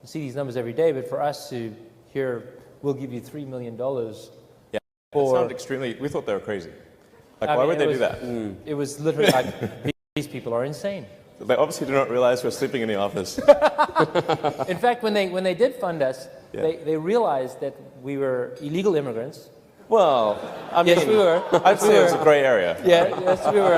see these numbers every day, but for us to hear, we'll give you $3 million. Yeah, it sounded extremely, we thought they were crazy. Like, I why mean, would they do that? It was literally like, these people are insane. They obviously do not realize we're sleeping in the office. In fact, when they did fund us, they realized that we were illegal immigrants. Well, I mean, Yes, we were. I'd say it was a gray area. Yeah, yes, we were.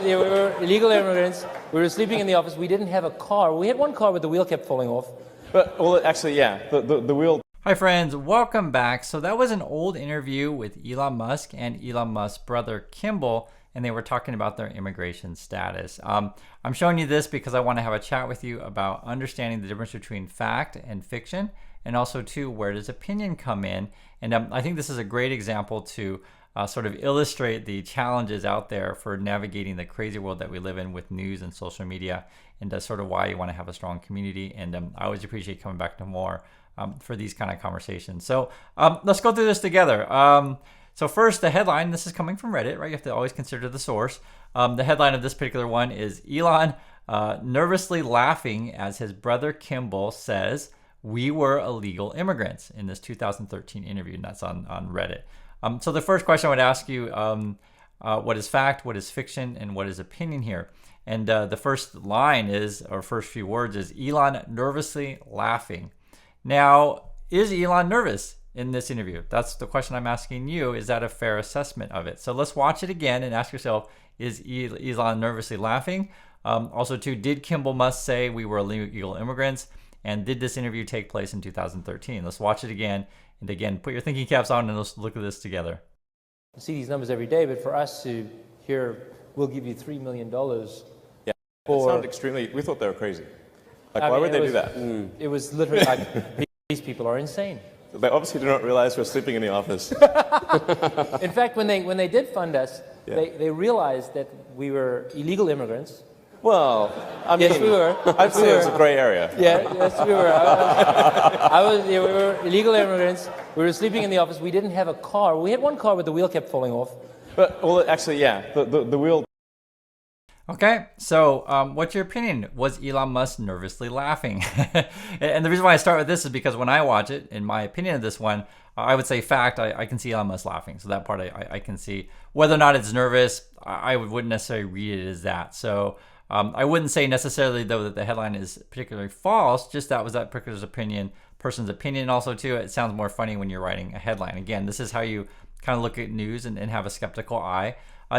We were illegal immigrants. We were sleeping in the office. We didn't have a car. We had one car, but the wheel kept falling off. But, well, actually, yeah, the wheel. Hi friends, welcome back. So that was an old interview with Elon Musk and Elon Musk's brother Kimball, and they were talking about their immigration status. I'm showing you this because I want to have a chat with you about understanding the difference between fact and fiction, and also too, where does opinion come in? And I think this is a great example to sort of illustrate the challenges out there for navigating the crazy world that we live in with news and social media, and sort of why you want to have a strong community. And I always appreciate coming back to more for these kind of conversations. So let's go through this together. So first, the headline, this is coming from Reddit, right? You have to always consider the source. The headline of this particular one is Elon nervously laughing as his brother Kimball says, "We were illegal immigrants" in this 2013 interview, and that's on Reddit. So the first question I would ask you, what is fact, what is fiction, and what is opinion here? And the first line is, or first few words is, Elon nervously laughing. Now, is Elon nervous in this interview? That's the question I'm asking you. Is that a fair assessment of it? So let's watch it again and ask yourself, is Elon nervously laughing? Also, too, did Kimball Musk say we were illegal immigrants? And did this interview take place in 2013? Let's watch it again. And again, put your thinking caps on and let's look at this together. I see these numbers every day, but for us to hear, we'll give you $3 million. Yeah, it for, sounded extremely, we thought they were crazy. Like, I why mean, would they do that? It was literally like, these people are insane. They obviously do not realize we're sleeping in the office. In fact, when they did fund us, they realized that we were illegal immigrants. Well, I mean, Yes, we were. I'd say it was a gray area. Yeah, yes, we were. We were illegal immigrants. We were sleeping in the office. We didn't have a car. We had one car, but the wheel kept falling off. But, well, actually, yeah, the wheel. Okay, so what's your opinion? Was Elon Musk nervously laughing? And the reason why I start with this is because when I watch it, in my opinion of this one, I would say fact, I can see Elon Musk laughing. So that part I can see. Whether or not it's nervous, I wouldn't necessarily read it as that. So I wouldn't say necessarily, though, that the headline is particularly false, just that was that person's opinion. Also, too, it sounds more funny when you're writing a headline. Again, this is how you kind of look at news and have a skeptical eye.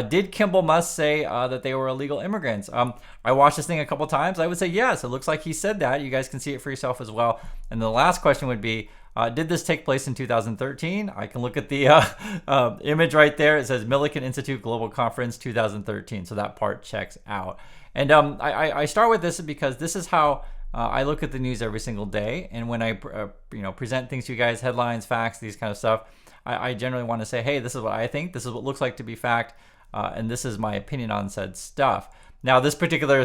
Did Kimball Musk say that they were illegal immigrants? I watched this thing a couple times. I would say yes, it looks like he said that. You guys can see it for yourself as well. And the last question would be, did this take place in 2013? I can look at the image right there. It says Millikan Institute Global Conference 2013. So that part checks out. And I start with this because this is how I look at the news every single day. And when I present things to you guys, headlines, facts, these kind of stuff, I generally want to say, hey, this is what I think. This is what looks like to be fact. And this is my opinion on said stuff. Now, this particular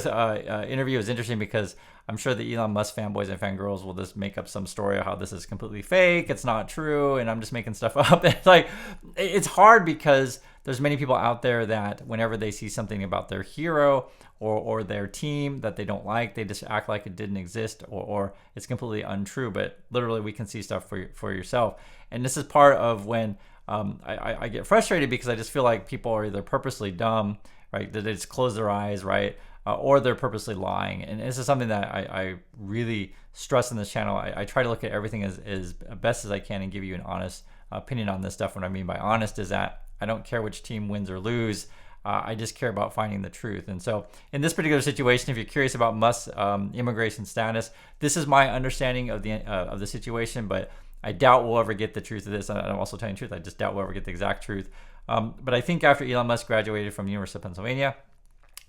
interview is interesting because I'm sure the Elon Musk fanboys and fangirls will just make up some story of how this is completely fake, it's not true, and I'm just making stuff up. It's like, it's hard because there's many people out there that whenever they see something about their hero or their team that they don't like, they just act like it didn't exist or it's completely untrue. But literally, we can see stuff for yourself. And this is part of when I get frustrated because I just feel like people are either purposely dumb, right? That they just close their eyes, right? Or they're purposely lying. And this is something that I really stress in this channel. I try to look at everything as best as I can and give you an honest opinion on this stuff. What I mean by honest is that I don't care which team wins or lose. I just care about finding the truth. And so in this particular situation, if you're curious about Musk's immigration status, this is my understanding of the situation, but I doubt we'll ever get the truth of this. I'm also telling the truth. I just doubt we'll ever get the exact truth. But I think after Elon Musk graduated from the University of Pennsylvania,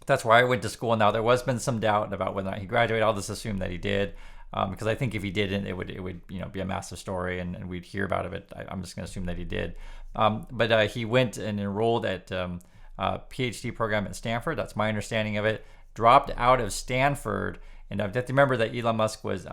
that's where I went to school. Now, there was been some doubt about whether or not he graduated. I'll just assume that he did, because I think if he didn't, it would be a massive story and we'd hear about it. But I'm just going to assume that he did. But he went and enrolled at a PhD program at Stanford. That's my understanding of it. Dropped out of Stanford. And I have to remember that Elon Musk was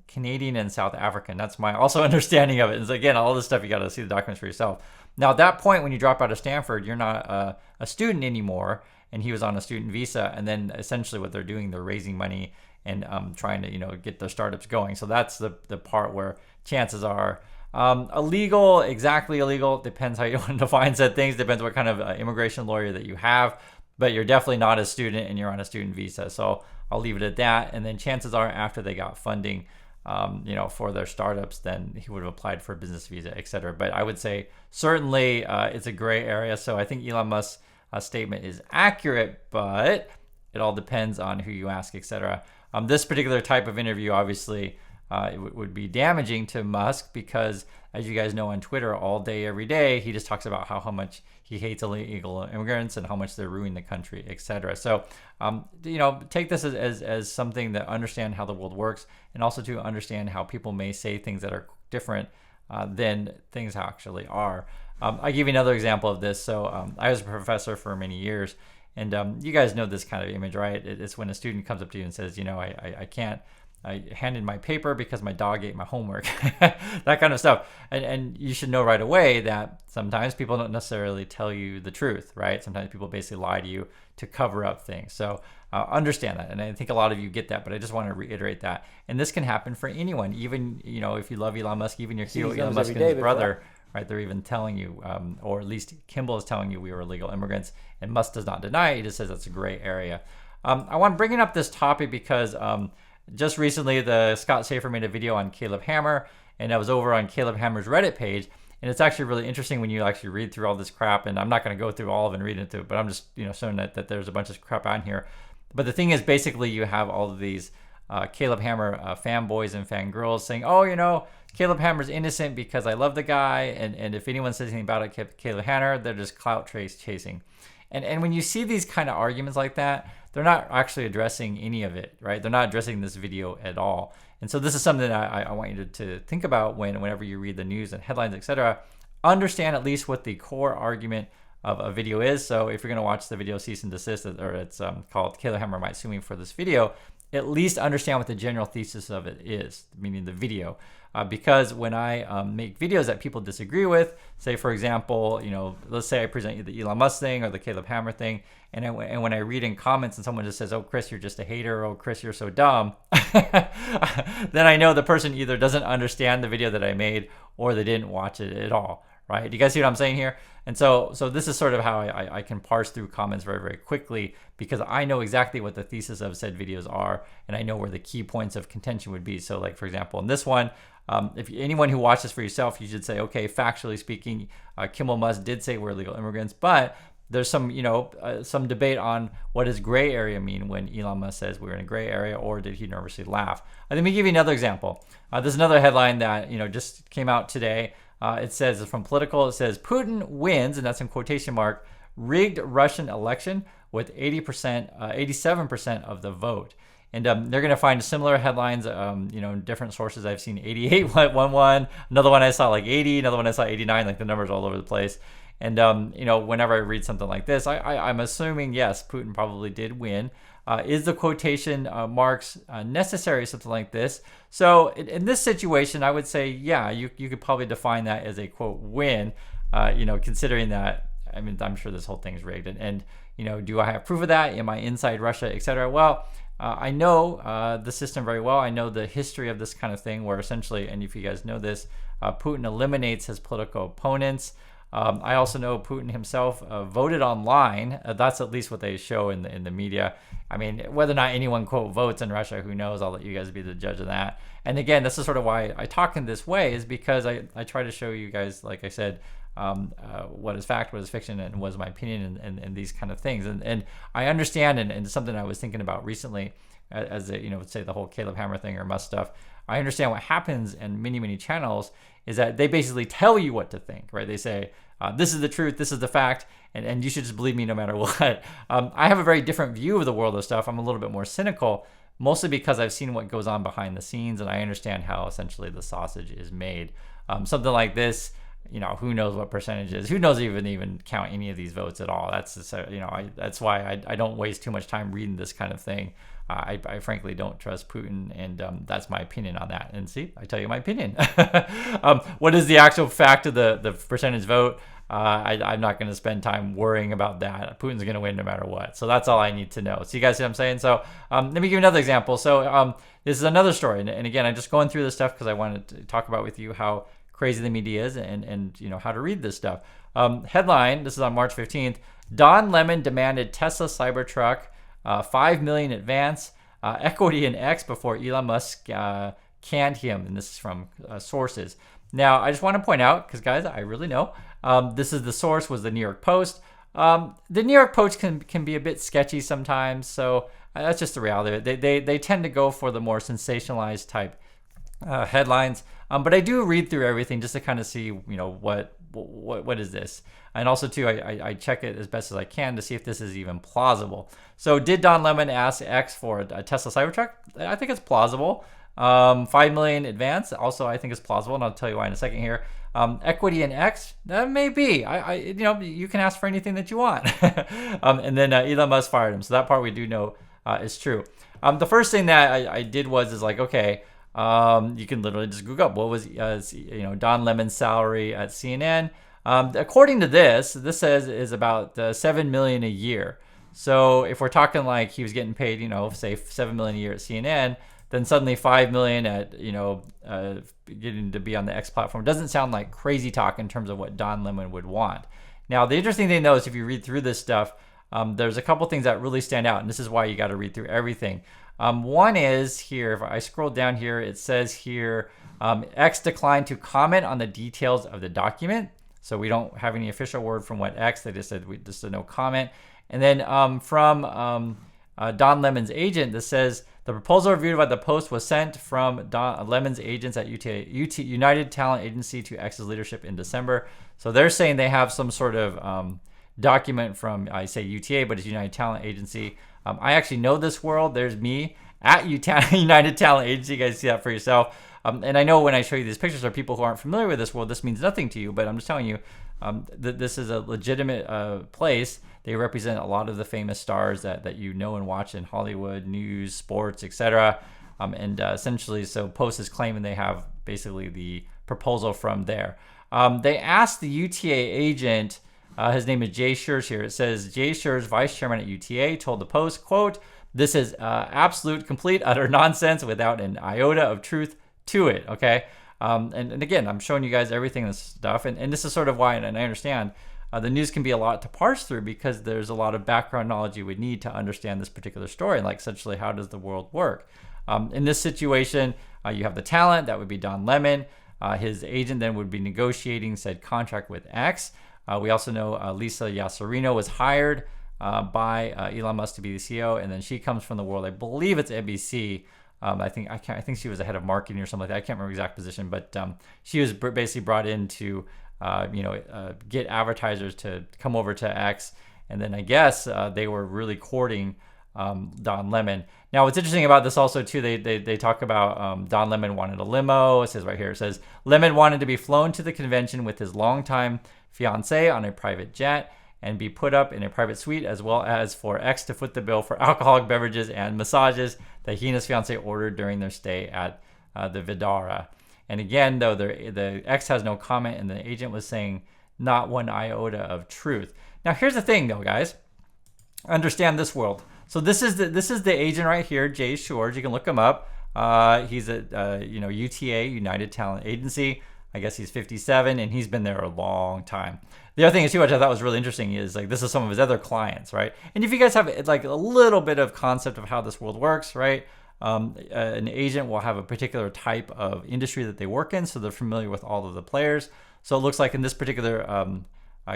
Canadian and South African. That's my also understanding of it. And so again, all this stuff, you got to see the documents for yourself. Now, at that point, when you drop out of Stanford, you're not a student anymore. And he was on a student visa. And then essentially what they're doing, they're raising money and trying to get their startups going. So that's the part where chances are illegal, exactly illegal, depends how you want to define said things, depends what kind of immigration lawyer that you have, but you're definitely not a student and you're on a student visa. So I'll leave it at that. And then chances are after they got funding, for their startups, then he would have applied for a business visa, etc. But I would say certainly it's a gray area. So I think Elon Musk's statement is accurate, but it all depends on who you ask, etc. This particular type of interview, obviously, it would be damaging to Musk because, as you guys know on Twitter, all day, every day, he just talks about how much he hates illegal immigrants and how much they're ruining the country, etc. So, take this as something that understand how the world works, and also to understand how people may say things that are different than things actually are. I'll give you another example of this. So, I was a professor for many years, and you guys know this kind of image, right? It's when a student comes up to you and says, I can't. I handed my paper because my dog ate my homework, that kind of stuff. And you should know right away that sometimes people don't necessarily tell you the truth, right? Sometimes people basically lie to you to cover up things. So understand that. And I think a lot of you get that, but I just want to reiterate that. And this can happen for anyone, even, if you love Elon Musk, even your hero, Elon Musk and his brother, right? They're even telling you, or at least Kimball is telling you we were illegal immigrants, and Musk does not deny it. He just says that's a gray area. I want to bring up this topic because just recently, Scott Safer made a video on Caleb Hammer, and I was over on Caleb Hammer's Reddit page, and it's actually really interesting when you actually read through all this crap, and I'm not going to go through all of it and read into it, but I'm just showing that there's a bunch of crap on here. But the thing is, basically, you have all of these Caleb Hammer fanboys and fangirls saying, Caleb Hammer's innocent because I love the guy, and if anyone says anything about it, Caleb Hammer, they're just clout chasing. And when you see these kind of arguments like that, they're not actually addressing any of it, right? They're not addressing this video at all. And so this is something that I want you to think about whenever you read the news and headlines, etc. Understand at least what the core argument of a video is. So if you're going to watch the video cease and desist, or it's called Caleb Hammer might sue me for this video, at least understand what the general thesis of it is, meaning the video. Because when I make videos that people disagree with, say for example, let's say I present you the Elon Musk thing or the Caleb Hammer thing, and when I read in comments and someone just says, "Oh, Chris, you're just a hater," "Oh, Chris, you're so dumb," then I know the person either doesn't understand the video that I made or they didn't watch it at all, right? Do you guys see what I'm saying here? And so this is sort of how I can parse through comments very, very quickly, because I know exactly what the thesis of said videos are, and I know where the key points of contention would be. So like, for example, in this one, if anyone who watches for yourself, you should say, okay, factually speaking, Kimball Musk did say we're illegal immigrants, but there's some, some debate on what does gray area mean when Elon Musk says we're in a gray area, or did he nervously laugh? Let me give you another example. There's another headline that, just came out today. It says from Political, it says Putin wins, and that's in quotation mark, rigged Russian election with 87% of the vote. And they're going to find similar headlines, in different sources. I've seen 88.11, another one I saw like 80, another one I saw 89, like the numbers all over the place. And, whenever I read something like this, I'm assuming, yes, Putin probably did win. Is the quotation marks necessary, something like this? So in this situation, I would say, yeah, you could probably define that as a, quote, win, considering that, I'm sure this whole thing is rigged. And do I have proof of that? Am I inside Russia, etc.? Well, I know the system very well. I know the history of this kind of thing where essentially, and if you guys know this, Putin eliminates his political opponents. I also know Putin himself voted online. That's at least what they show in the media. Whether or not anyone, quote, votes in Russia, who knows? I'll let you guys be the judge of that. And again, this is sort of why I talk in this way, is because I try to show you guys, like I said, what is fact, what is fiction, and what is my opinion, and these kind of things. And I understand, and something I was thinking about recently, as say the whole Caleb Hammer thing or Musk stuff. I understand what happens in many, many channels is that they basically tell you what to think, right? They say, this is the truth, this is the fact, and you should just believe me no matter what. I have a very different view of the world of stuff. I'm a little bit more cynical, mostly because I've seen what goes on behind the scenes, and I understand how essentially the sausage is made. Something like this, who knows what percentage is? Who knows even count any of these votes at all? That's that's why I don't waste too much time reading this kind of thing. I frankly don't trust Putin, and that's my opinion on that. And see, I tell you my opinion. What is the actual fact of the percentage vote? I'm not going to spend time worrying about that. Putin's going to win no matter what. So that's all I need to know. So you guys see what I'm saying? So let me give you another example. So this is another story. And again, I'm just going through this stuff because I wanted to talk about with you how crazy the media is and how to read this stuff. Headline, this is on March 15th. Don Lemon demanded Tesla Cybertruck $5 million advance, equity in X before Elon Musk canned him. And this is from sources. Now, I just want to point out, because guys, I really know, this is the source was the New York Post. The New York Post can be a bit sketchy sometimes, so that's just the reality of it. They tend to go for the more sensationalized type headlines, but I do read through everything just to kind of see, what is this? And also too, I check it as best as I can to see if this is even plausible. So did Don Lemon ask X for a Tesla Cybertruck? I think it's plausible. 5 million advance, also I think is plausible, and I'll tell you why in a second here. Equity in X, that may be. You can ask for anything that you want. And then Elon Musk fired him, so that part we do know is true. The first thing that I did was like, okay, you can literally just Google up what was Don Lemon's salary at CNN. According to this says is about $7 million a year. So if we're talking like he was getting paid, say $7 million a year at CNN, then suddenly 5 million at getting to be on the X platform doesn't sound like crazy talk in terms of what Don Lemon would want. Now, the interesting thing though is if you read through this stuff, there's a couple things that really stand out, and this is why you got to read through everything. One is here, if I scroll down here, it says here, X declined to comment on the details of the document. So we don't have any official word from what X, they just said no comment. And then from Don Lemon's agent, that says the proposal reviewed by the Post was sent from Don Lemon's agents at United Talent Agency to X's leadership in December. So they're saying they have some sort of document from, I say UTA, but it's United Talent Agency. I actually know this world. There's me at United Talent Agency. You guys see that for yourself. And I know when I show you these pictures are people who aren't familiar with this world, this means nothing to you, but I'm just telling you that this is a legitimate place. They represent a lot of the famous stars that you know and watch in Hollywood, news, sports, etc. And essentially, so Post is claiming they have basically the proposal from there. They asked the UTA agent, his name is Jay Schurz here. It says, Jay Schurz, vice chairman at UTA, told the Post, quote, "This is absolute, complete, utter nonsense without an iota of truth to it," okay? And again, I'm showing you guys everything, this stuff, and this is sort of why, and I understand, the news can be a lot to parse through because there's a lot of background knowledge you would need to understand this particular story, like essentially how does the world work. In this situation, you have the talent, that would be Don Lemon. His agent then would be negotiating said contract with X. We also know Lisa Yasarino was hired by Elon Musk to be the CEO, and then she comes from the world, I believe it's NBC. I think she was the head of marketing or something like that. I can't remember exact position, but she was basically brought in to get advertisers to come over to X, and then I guess they were really courting Don Lemon. Now, what's interesting about this also too, they talk about Don Lemon wanted a limo. It says right here, it says Lemon wanted to be flown to the convention with his longtime fiance on a private jet and be put up in a private suite, as well as for X to foot the bill for alcoholic beverages and massages that he and his fiance ordered during their stay at the Vidara. And again, though, the X has no comment, and the agent was saying not one iota of truth. Now, here's the thing, though, guys. Understand this world. So this is the agent right here, Jay Schurz. You can look him up. He's at UTA, United Talent Agency. I guess he's 57, and he's been there a long time. The other thing is too, which I thought was really interesting, is like this is some of his other clients, right? And if you guys have like a little bit of concept of how this world works, right? An agent will have a particular type of industry that they work in, so they're familiar with all of the players. So it looks like in this particular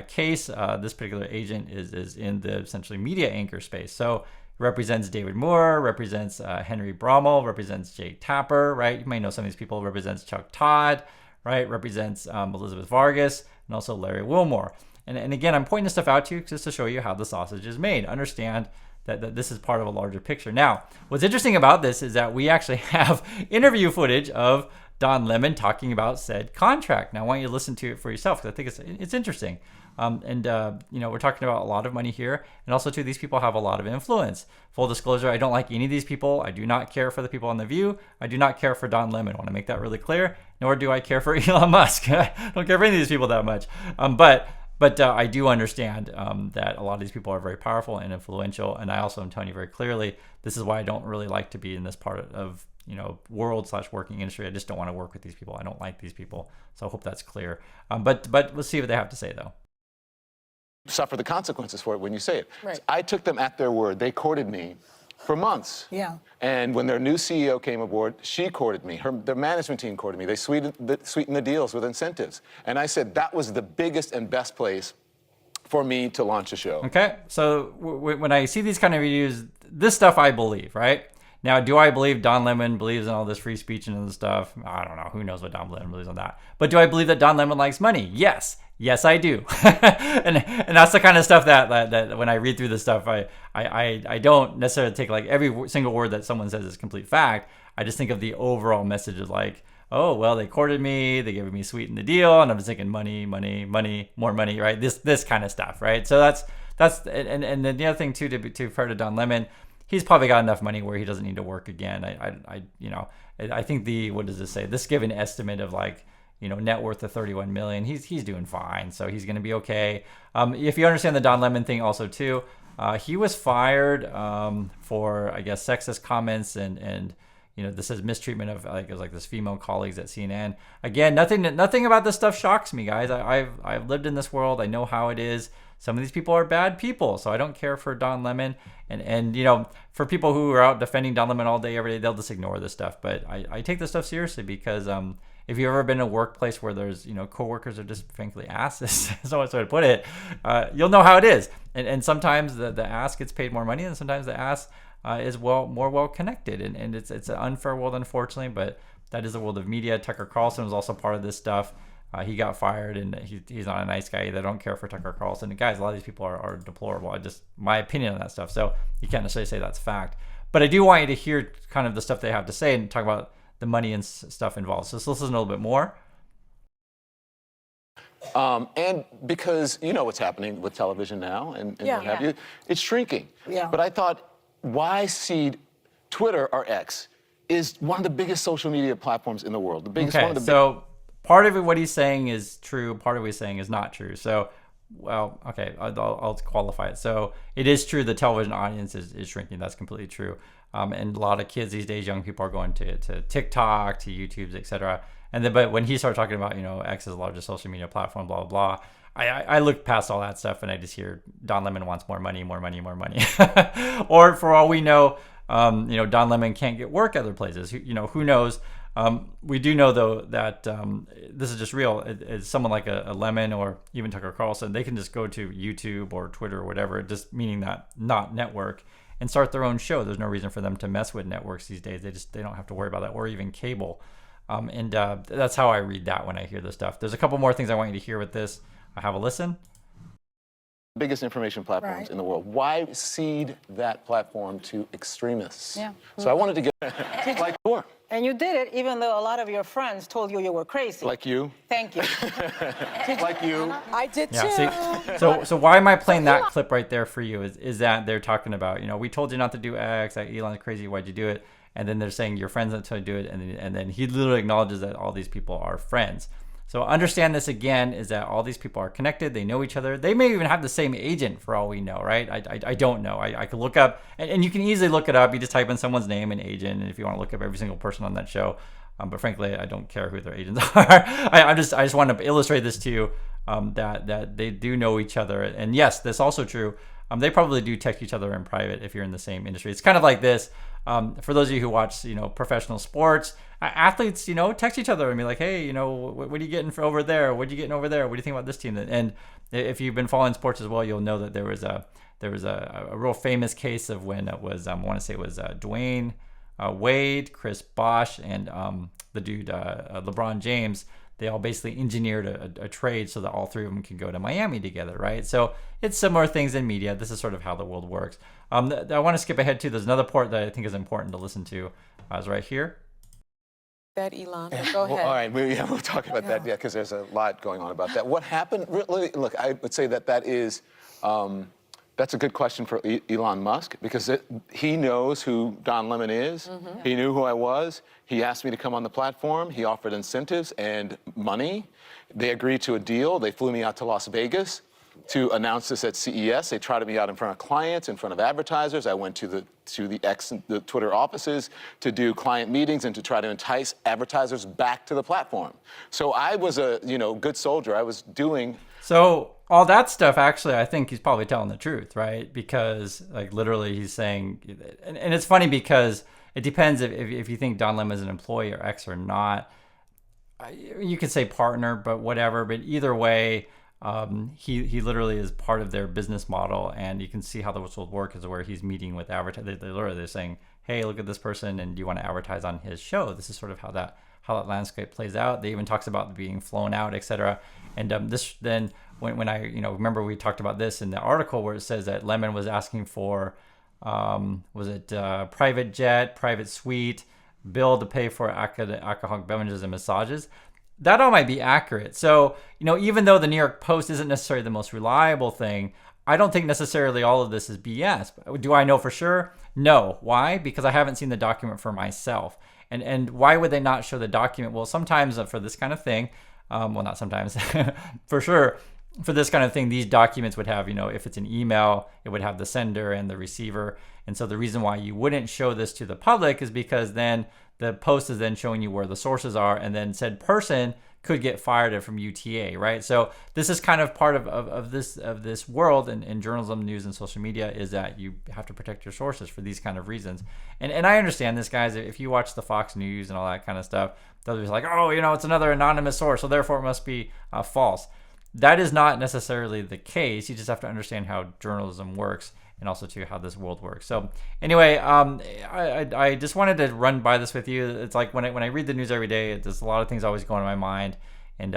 case, this particular agent is in the essentially media anchor space. So represents David Moore, represents Henry Brommel, represents Jake Tapper, right? You may know some of these people. Represents Chuck Todd, right? Represents Elizabeth Vargas, and also Larry Wilmore. And again, I'm pointing this stuff out to you just to show you how the sausage is made. Understand that this is part of a larger picture. Now, what's interesting about this is that we actually have interview footage of Don Lemon talking about said contract. Now, I want you to listen to it for yourself because I think it's interesting. We're talking about a lot of money here, and also too, these people have a lot of influence. Full disclosure, I don't like any of these people. I do not care for the people on The View. I do not care for Don Lemon. I want to make that really clear. Nor do I care for Elon Musk. I don't care for any of these people that much. But But I do understand that a lot of these people are very powerful and influential. And I also am telling you very clearly, this is why I don't really like to be in this part of world/working industry. I just don't want to work with these people. I don't like these people. So I hope that's clear. But let's see what they have to say, though. Suffer the consequences for it when you say it. Right. I took them at their word. They courted me for months. Yeah. And when their new CEO came aboard, she courted me. Their management team courted me. They sweetened the deals with incentives. And I said that was the biggest and best place for me to launch a show. Okay, so when I see these kind of videos, this stuff I believe, right? Now, do I believe Don Lemon believes in all this free speech and other stuff? I don't know. Who knows what Don Lemon believes on that? But do I believe that Don Lemon likes money? Yes. Yes, I do. and that's the kind of stuff that when I read through this stuff, I don't necessarily take like every single word that someone says is complete fact. I just think of the overall message of like, oh, well, they courted me, they gave me sweeten the deal, and I'm just thinking money, money, money, more money, right? This kind of stuff, right? So that's and then the other thing too, to be fair to Don Lemon, he's probably got enough money where he doesn't need to work again. I think what does this say? This given estimate of like, net worth of 31 million. He's doing fine, so he's going to be okay. If you understand the Don Lemon thing also too, he was fired for, I guess, sexist comments and this is mistreatment of like this female colleagues at CNN. Again, nothing about this stuff shocks me, guys. I've lived in this world. I know how it is. Some of these people are bad people, so I don't care for Don Lemon. And for people who are out defending Don Lemon all day, every day, they'll just ignore this stuff. But I take this stuff seriously because if you've ever been in a workplace where there's, coworkers are just frankly asses, is one way to put it, you'll know how it is. And sometimes the ass gets paid more money, and sometimes the ass is more well connected. And it's an unfair world, unfortunately, but that is the world of media. Tucker Carlson was also part of this stuff. He got fired, and he's not a nice guy either. I don't care for Tucker Carlson. And guys, a lot of these people are deplorable. My opinion on that stuff. So you can't necessarily say that's fact. But I do want you to hear kind of the stuff they have to say and talk about the money and stuff involved. So let's listen a little bit more. And because you know what's happening with television now and what have you, it's shrinking. Yeah. But I thought, why seed Twitter or X is one of the biggest social media platforms in the world. The biggest one of the so part of what he's saying is true, part of what he's saying is not true. So, well, okay, I'll qualify it. So it is true the television audience is shrinking. That's completely true. And a lot of kids these days, young people are going to TikTok, to YouTube, etc. But when he started talking about, X is the largest social media platform, blah, blah, blah, I look past all that stuff and I just hear Don Lemon wants more money, more money, more money. Or for all we know, Don Lemon can't get work other places. Who knows? We do know, though, that this is just real. It's someone like a Lemon or even Tucker Carlson, they can just go to YouTube or Twitter or whatever, just meaning that not network, and start their own show. There's no reason for them to mess with networks these days. They don't have to worry about that, or even cable. And that's how I read that when I hear this stuff. There's a couple more things I want you to hear with this. Have a listen. biggest information platforms in the world. Why cede that platform to extremists? Yeah. So I wanted to get like more. And you did it even though a lot of your friends told you were crazy. Like you. Thank you. Like you. I did too. Yeah, see, so why am I playing that clip right there for you? Is that they're talking about, we told you not to do X, Elon's crazy, why'd you do it? And then they're saying your friends not to do it, and then he literally acknowledges that all these people are friends. So understand this again, is that all these people are connected, they know each other, they may even have the same agent for all we know, right? I don't know. I could look up, and you can easily look it up, you just type in someone's name and agent, and if you want to look up every single person on that show, but frankly, I don't care who their agents are. I just want to illustrate this to you, that they do know each other, and yes, that's also true. They probably do text each other in private if you're in the same industry. It's kind of like this. For those of you who watch, professional sports, athletes, text each other and be like, hey, what are you getting for over there? What are you getting over there? What do you think about this team? And if you've been following sports as well, you'll know that there was a real famous case of when it was, I want to say it was Dwayne Wade, Chris Bosh, and the dude LeBron James. They all basically engineered a trade so that all three of them can go to Miami together, right? So it's similar things in media. This is sort of how the world works. I want to skip ahead too. There's another part that I think is important to listen to. Is right here. That Elon, go ahead. Well, all right, we'll talk about that, because there's a lot going on about that. What happened? Really, look, I would say that is. That's a good question for Elon Musk, because he knows who Don Lemon is. Mm-hmm. He knew who I was. He asked me to come on the platform. He offered incentives and money. They agreed to a deal. They flew me out to Las Vegas. to announce this at CES. They trotted me out in front of clients, in front of advertisers. I went to the the Twitter offices to do client meetings and to try to entice advertisers back to the platform. So I was a good soldier. I was doing. So all that stuff, actually, I think he's probably telling the truth, right? Because like literally he's saying, and it's funny because it depends if you think Don Lemon is an employee or X or not. You could say partner, but whatever. But either way, he literally is part of their business model, and you can see how this will work is where he's meeting with advertisers. They're saying, hey, look at this person, and do you want to advertise on his show? This is sort of how that landscape plays out. They even talks about being flown out, etc. And this then when I remember we talked about this in the article where it says that Lemon was asking for private jet, private suite, bill to pay for alcoholic beverages and massages. That all might be accurate. So, even though the New York Post isn't necessarily the most reliable thing, I don't think necessarily all of this is BS. Do I know for sure? No. Why? Because I haven't seen the document for myself. And why would they not show the document? Well, sometimes for this kind of thing, well, not sometimes, for sure, for this kind of thing, these documents would have, if it's an email, it would have the sender and the receiver. And so the reason why you wouldn't show this to the public is because then the Post is then showing you where the sources are, and then said person could get fired from UTA, right? So this is kind of part of this world in journalism, news, and social media, is that you have to protect your sources for these kind of reasons. And I understand this, guys. If you watch the Fox News and all that kind of stuff, they'll be like, oh, it's another anonymous source, so therefore it must be false. That is not necessarily the case. You just have to understand how journalism works, and also too how this world works. So anyway, I just wanted to run by this with you. It's like when I read the news every day, there's a lot of things always going in my mind, and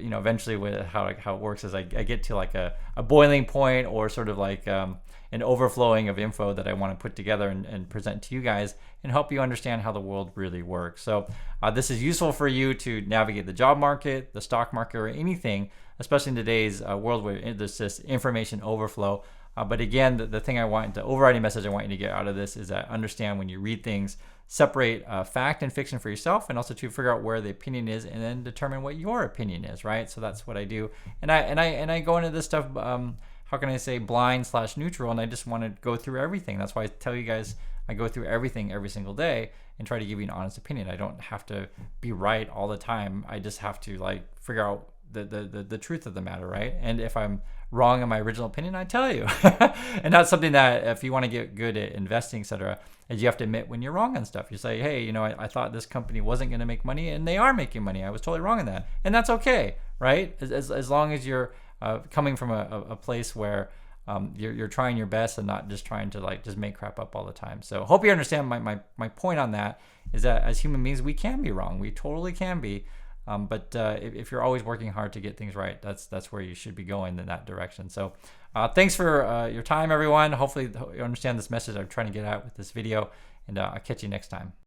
eventually with how it works is I get to like a boiling point, or sort of like an overflowing of info that I want to put together and present to you guys and help you understand how the world really works. So this is useful for you to navigate the job market, the stock market, or anything, especially in today's world where there's this information overflow. But again, the overriding message I want you to get out of this is that understand when you read things, separate fact and fiction for yourself, and also to figure out where the opinion is, and then determine what your opinion is, right? So that's what I do, and I go into this stuff. How can I say blind/neutral? And I just want to go through everything. That's why I tell you guys I go through everything every single day and try to give you an honest opinion. I don't have to be right all the time. I just have to figure out the truth of the matter, right? And if I'm wrong in my original opinion, I tell you. And that's something that if you want to get good at investing, etc., is you have to admit when you're wrong on stuff. You say, hey, I thought this company wasn't going to make money, and they are making money. I was totally wrong in that, and that's okay, right? As long as you're coming from a place where you're trying your best and not just trying to just make crap up all the time. So hope you understand my point on that is that as human beings, we can be wrong. We totally can be. But if you're always working hard to get things right, that's where you should be going, in that direction. So thanks for your time, everyone. Hopefully you understand this message I'm trying to get out with this video, and I'll catch you next time.